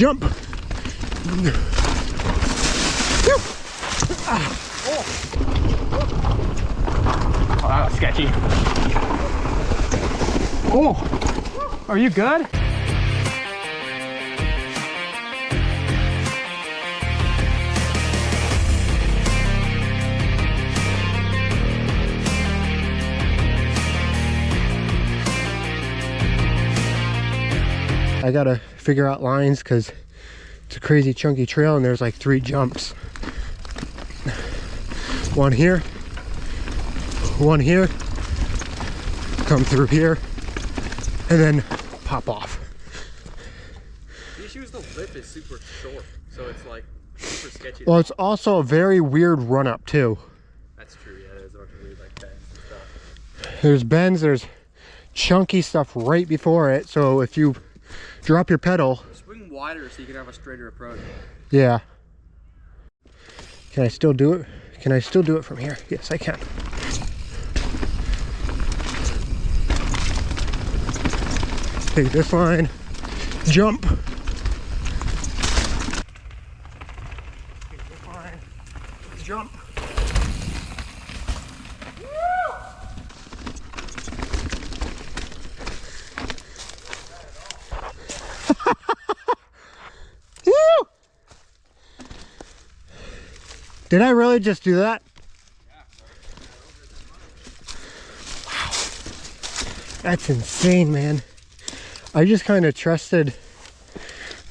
Jump. Oh, that was sketchy. Oh, are you good? I gotta figure out lines because it's a crazy chunky trail and there's like 3 jumps. One here, one here, come through here, and then pop off. The issue is the lip is super short, so it's like super sketchy. Well, it's also a very weird run up too. That's true, yeah, there's a bunch of weird like bends and stuff. There's bends, there's chunky stuff right before it, so if you drop your pedal, Swing wider so you can have a straighter approach. yeah. Can I still do it? Can I still do it from here? Yes, I can. Take this line, jump. Take this line, jump. Did I really just do that? Wow. That's insane, man. I just kind of trusted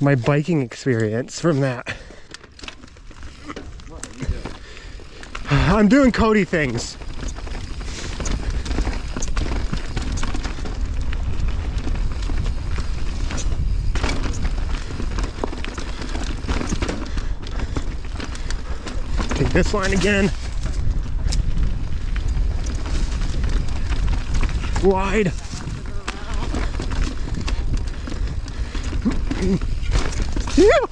my biking experience from that. What are you doing? I'm doing Cody things. Take this line again. Wide. Yeah.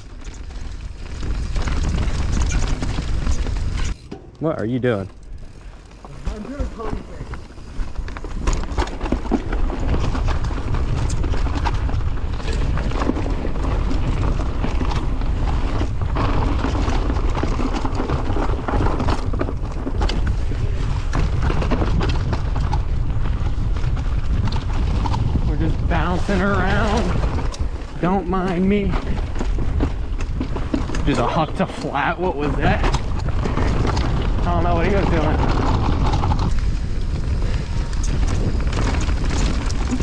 What are you doing? I'm doing Cody things. Bouncing around, don't mind me. Just a huck to flat, what was that? I don't know what he was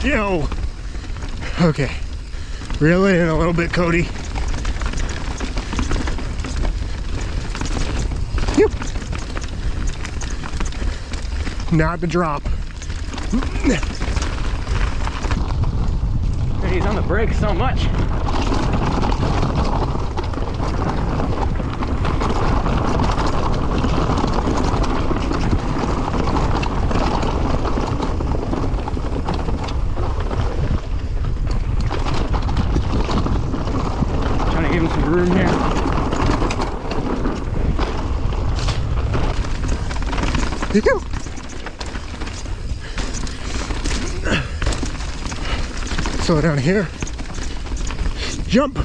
doing. Yo. Okay. Reel it in a little bit, Cody. Yep. Not the drop. He's on the brakes so much. Trying to give him some room here. There you go. Slow down here. Jump. Woo.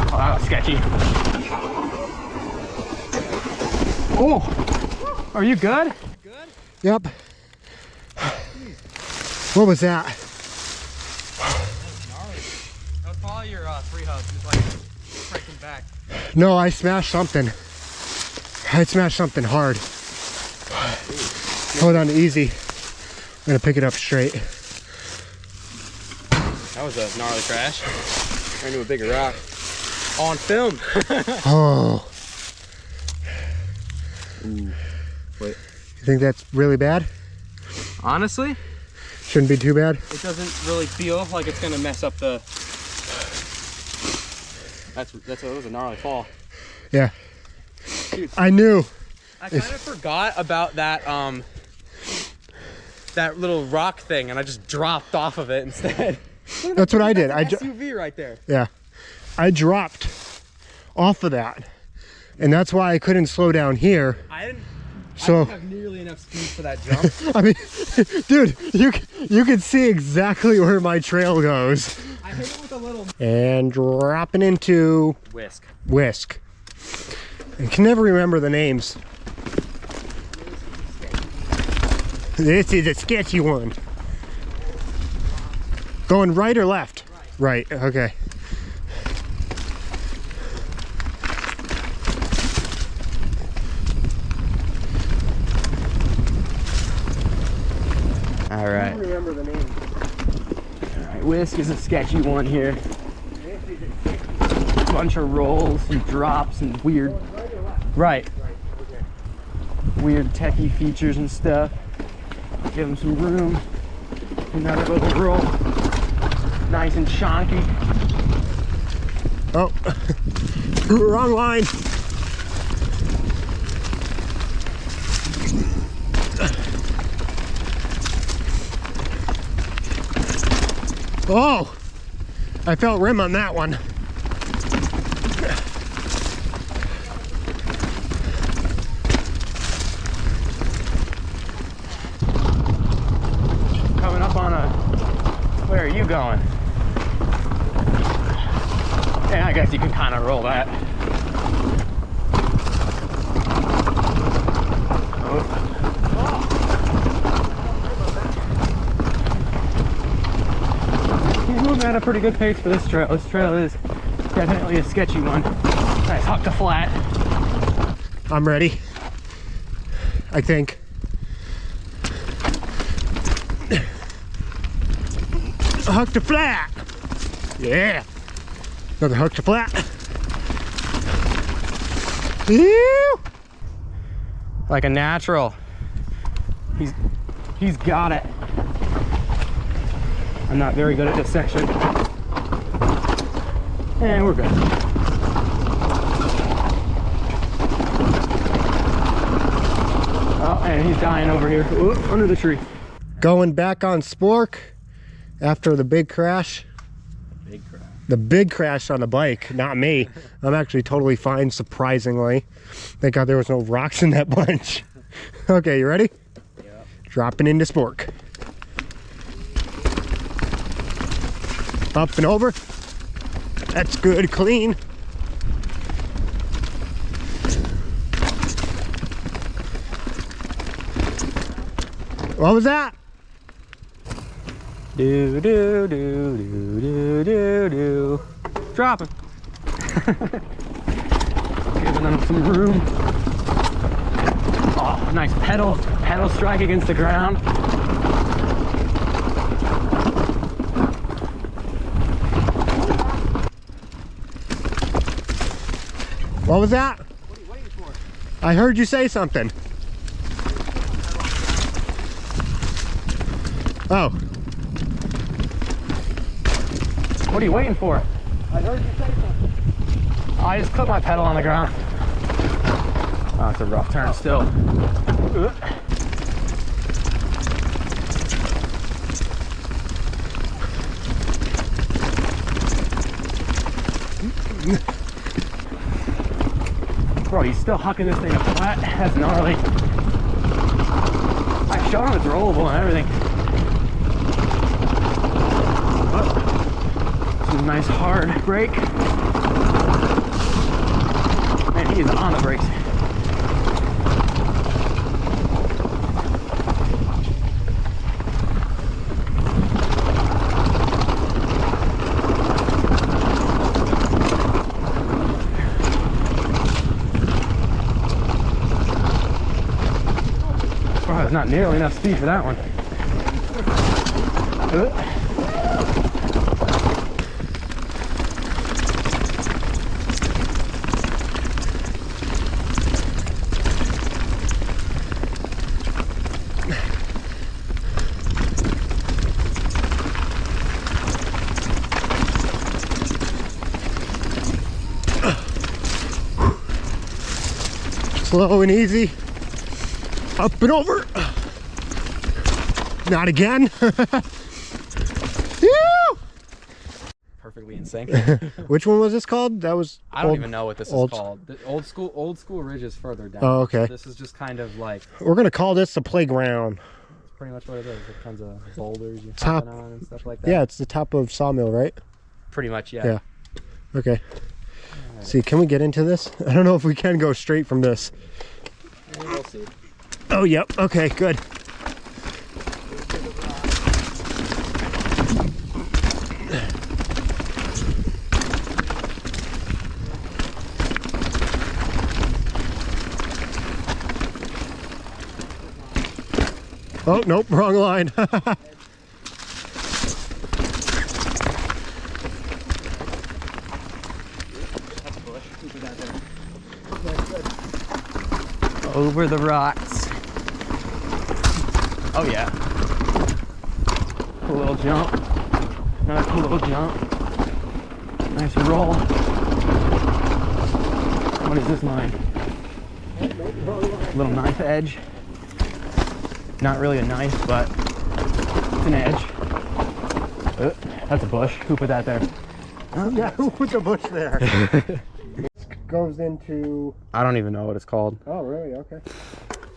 Oh, that was sketchy. Oh, are you good? Good? Yep. What was that? That was probably your 3 hub, just like breaking back. No, I smashed something. I smashed something hard. Hold on, easy. I'm gonna pick it up straight. That was a gnarly crash. Ran into a bigger rock. On film. Oh. Ooh. Wait. You think that's really bad? Honestly, Shouldn't be too bad. it doesn't really feel like it's gonna mess up the. That was a gnarly fall. Yeah. Dude, I knew. I kind of forgot about that that little rock thing, and I just dropped off of it instead. That's what I did. That's an SUV right there. Yeah. I dropped off of that. And that's why I couldn't slow down here. I didn't. So, I don't have nearly enough speed for that jump. I mean, dude, you can see exactly where my trail goes. I hit it with a little And dropping into whisk. I can never remember the names. This is a sketchy one. Going right or left? Right, okay. All right. I don't remember the name. All right. Whisk is a sketchy one here. Bunch of rolls and drops and weird. Right. Weird techie features and stuff. Give them some room. Another little roll. Nice and chonky. Oh, wrong line. Oh, I felt rim on that one. Coming up on a, where are you going? Yeah, I guess you can kind of roll that. He's moving at a pretty good pace for this trail. This trail is definitely a sketchy one. Nice huck to flat. I'm ready, I think. Huck to flat. Yeah. Another huck to flat. Ew. Like a natural. He's got it. I'm not very good at this section. And we're good. Oh, and he's dying over here. Ooh, under the tree. Going back on Spork after the big crash. The big crash on the bike, not me. I'm actually totally fine, surprisingly. Thank God there was no rocks in that bunch. Okay, you ready? Yep. Dropping into Spork. Up and over. That's good, clean. What was that? Do do do do do do do. Dropping. Giving them some room. Oh, nice pedal strike against the ground. What was that? What are you waiting for? I heard you say something. Oh. What are you waiting for? I heard you say something. I just put my pedal on the ground. Oh, it's a rough turn still. Bro, he's still hucking this thing up flat. That's gnarly. I showed him it's rollable and everything. Some nice hard brake. Man, he is on the brakes. Bro, there's not nearly enough speed for that one. Slow and easy. Up and over. Not again. Perfect perfectly in sync. Which one was this called? That was I don't even know what this is old- called. The old school ridge is further down. Oh, okay. So this is just kind of like We're gonna call this the playground. pretty much what it is. It tons of boulders you're Top- hopping on and stuff like that. Yeah, it's the top of Sawmill, right? Pretty much, yeah. Yeah. Okay. See, can we get into this? I don't know if we can go straight from this. We'll see. Oh, yep. Okay, good. Oh, nope, wrong line. Over the rocks. Oh yeah. Cool little jump. Another cool little jump. Nice roll. What is this line? Little knife edge. Not really a knife, but it's an edge. That's a bush. Who put that there? Yeah, who put the bush there? Goes into... I don't even know what it's called. Oh, really? Okay.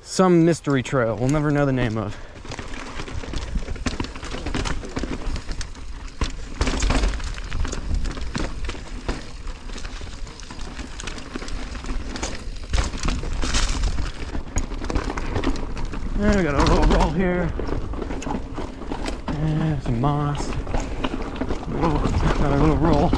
Some mystery trail we'll never know the name of. And we got a little roll here. And some moss. Another little roll.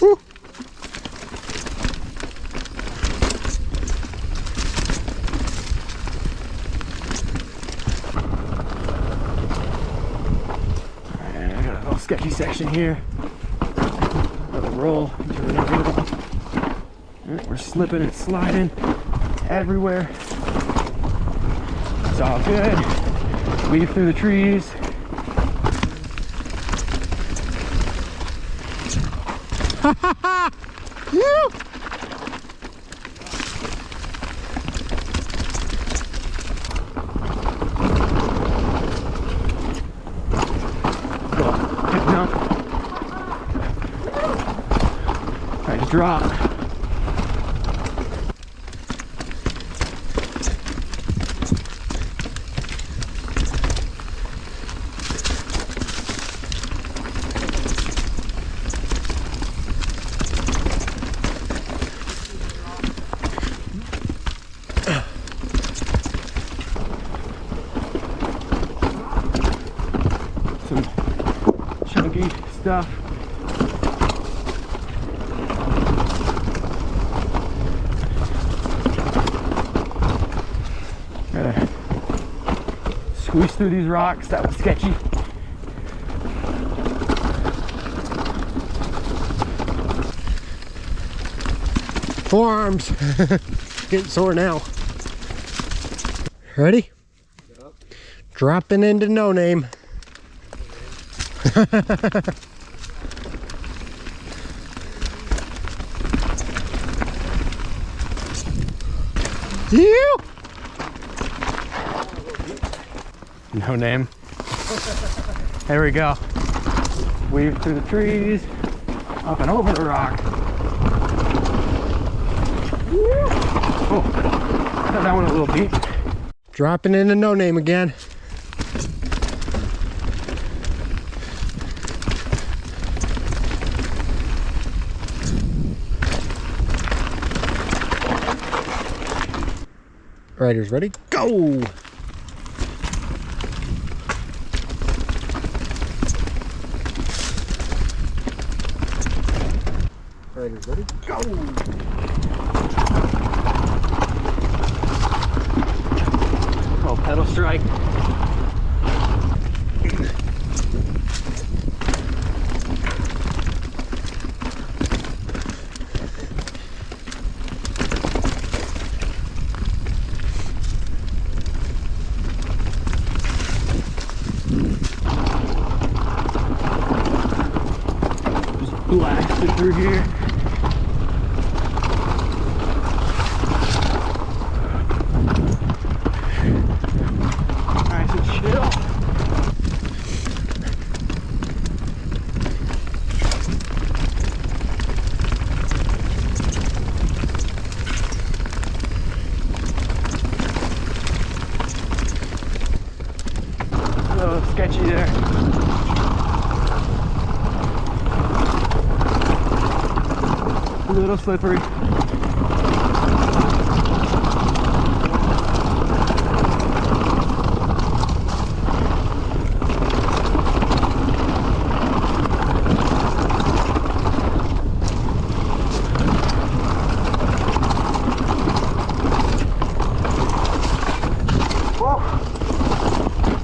Woo. And I got a little sketchy section here. Another roll into another roll. And we're slipping and sliding everywhere. It's all good. Weave through the trees. Yeah. Hip jump. Nice drop. Some chunky stuff. Gotta squeeze through these rocks. That was sketchy. Forearms. Getting sore now. Ready? Yep. Dropping into no name. You. No name. There we go. Weave through the trees, up and over the rock. Oh, got that one a little deep. Dropping into no name again. Riders ready? Go! Riders ready? Go! Oh, pedal strike. Just blasted through here. little slippery.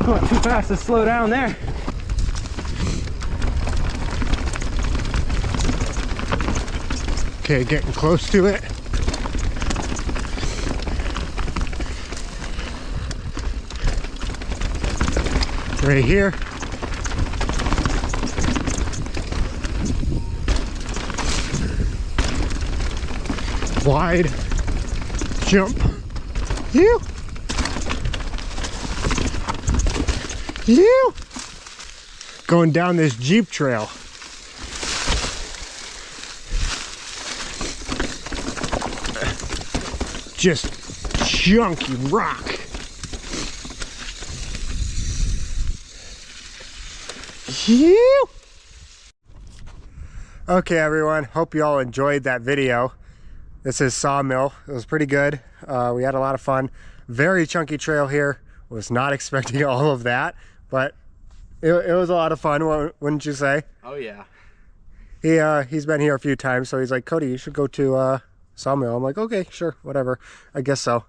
Going too fast to slow down there. Okay, getting close to it. Right here. Wide jump. You. Going down this Jeep trail. Just chunky rock. You. Okay, everyone, hope you all enjoyed that video. This is Sawmill. It was pretty good. We had a lot of fun. Very chunky trail here. Was not expecting all of that, but it was a lot of fun, wouldn't you say? Oh yeah. He's been here a few times, so he's like, Cody, you should go to Sawmill. I'm like, okay, sure, whatever. I guess so.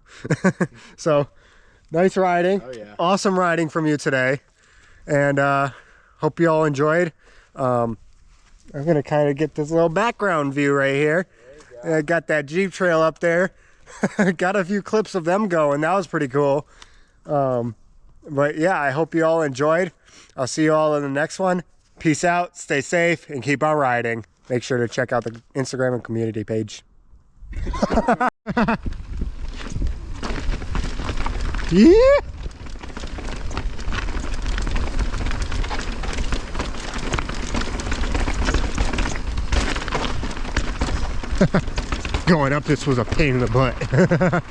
So, nice riding. Oh yeah. Awesome riding from you today. And hope you all enjoyed. I'm going to kind of get this little background view right here. I got that Jeep trail up there. Got a few clips of them going. That was pretty cool. But yeah, I hope you all enjoyed. I'll see you all in the next one. Peace out, stay safe, and keep on riding. Make sure to check out the Instagram and community page. Yeah. Going up this was a pain in the butt.